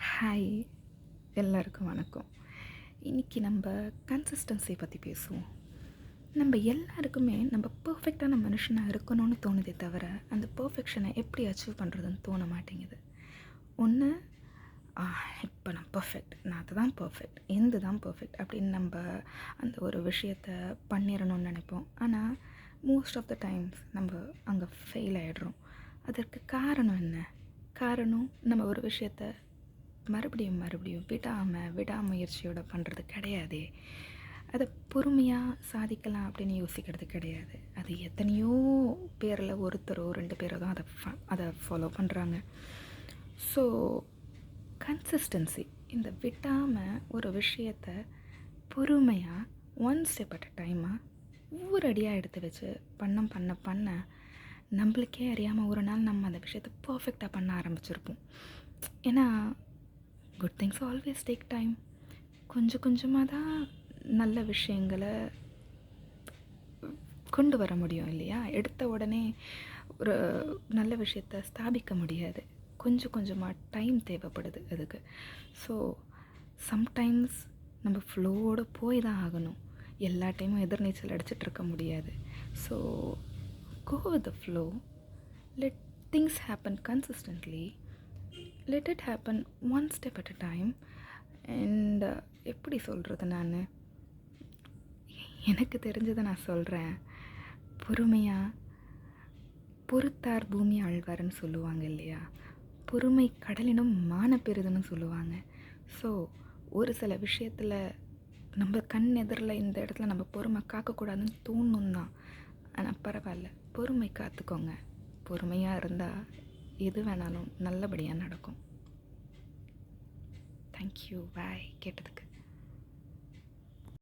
Hi, எல்லாருக்கும் வணக்கம். இன்றைக்கி நம்ம கன்சிஸ்டன்சி பற்றி பேசுவோம். நம்ம எல்லாருக்குமே நம்ம பர்ஃபெக்டான மனுஷனாக இருக்கணும்னு தோணுதே தவிர, அந்த பர்ஃபெக்ஷனை எப்படி அச்சீவ் பண்ணுறதுன்னு தோண மாட்டேங்குது. ஒன்று, இப்போ நான் பர்ஃபெக்ட், நான் அதுதான் பர்ஃபெக்ட், எந்த தான் பர்ஃபெக்ட் அப்படின்னு நம்ம அந்த ஒரு விஷயத்தை பண்ணிடணும்னு நினைப்போம். ஆனால் மோஸ்ட் ஆஃப் த டைம்ஸ் நம்ம அங்கே ஃபெயில் ஆகிடுறோம். அதற்கு காரணம் என்ன? காரணம் நம்ம ஒரு விஷயத்தை மறுபடியும் விடாமுயற்சியோட பண்ணுறது கிடையாதே. அதை பொறுமையாக சாதிக்கலாம் அப்படின்னு யோசிக்கிறது கிடையாது. அது எத்தனையோ பேரில் ஒருத்தரோ 2 பேரோ தான் அதை ஃபாலோ பண்ணுறாங்க. ஸோ கன்சிஸ்டன்சி, இந்த விடாமல் ஒரு விஷயத்தை பொறுமையாக ஒன் ஸ்டெப் அட் அ டைமாக ஒவ்வொரு அடியாக எடுத்து வச்சு பண்ண நம்மளுக்கே அறியாமல் ஒரு நாள் நம்ம அந்த விஷயத்தை பர்ஃபெக்டாக பண்ண ஆரம்பிச்சிருப்போம். ஏன்னா good things always take time. கொஞ்சம் கொஞ்சமாக தான் நல்ல விஷயங்களை கொண்டு வர முடியும் இல்லையா? எடுத்த உடனே ஒரு நல்ல விஷயத்தை ஸ்தாபிக்க முடியாது. கொஞ்சம் கொஞ்சமாக டைம் தேவைப்படுது அதுக்கு. ஸோ சம்டைம்ஸ் நம்ம ஃப்ளோவோடு போய் தான் ஆகணும். எல்லா டைமும் எதிர்நீச்சல் அடிச்சிட்டு இருக்க முடியாது. So go with the flow, let things happen consistently, let it happen one step at a time. And எப்படி சொல்கிறது, நான் எனக்கு தெரிஞ்சதை நான் சொல்கிறேன். பொறுமையாக பொறுத்தார் பூமி ஆழ்வார்னு சொல்லுவாங்க இல்லையா? பொறுமை கடலினும் மான பெறுதுன்னு சொல்லுவாங்க. ஸோ ஒரு சில விஷயத்தில் நம்ம கண் எதிரில் இந்த இடத்துல நம்ம பொறுமை காக்கக்கூடாதுன்னு தோணும் தான். ஆனால் பரவாயில்ல, பொறுமை காத்துக்கோங்க. பொறுமையாக இருந்தால் எது வேணாலும் நல்லபடியாக நடக்கும். தேங்க்யூ, பாய் கேட்டதுக்கு.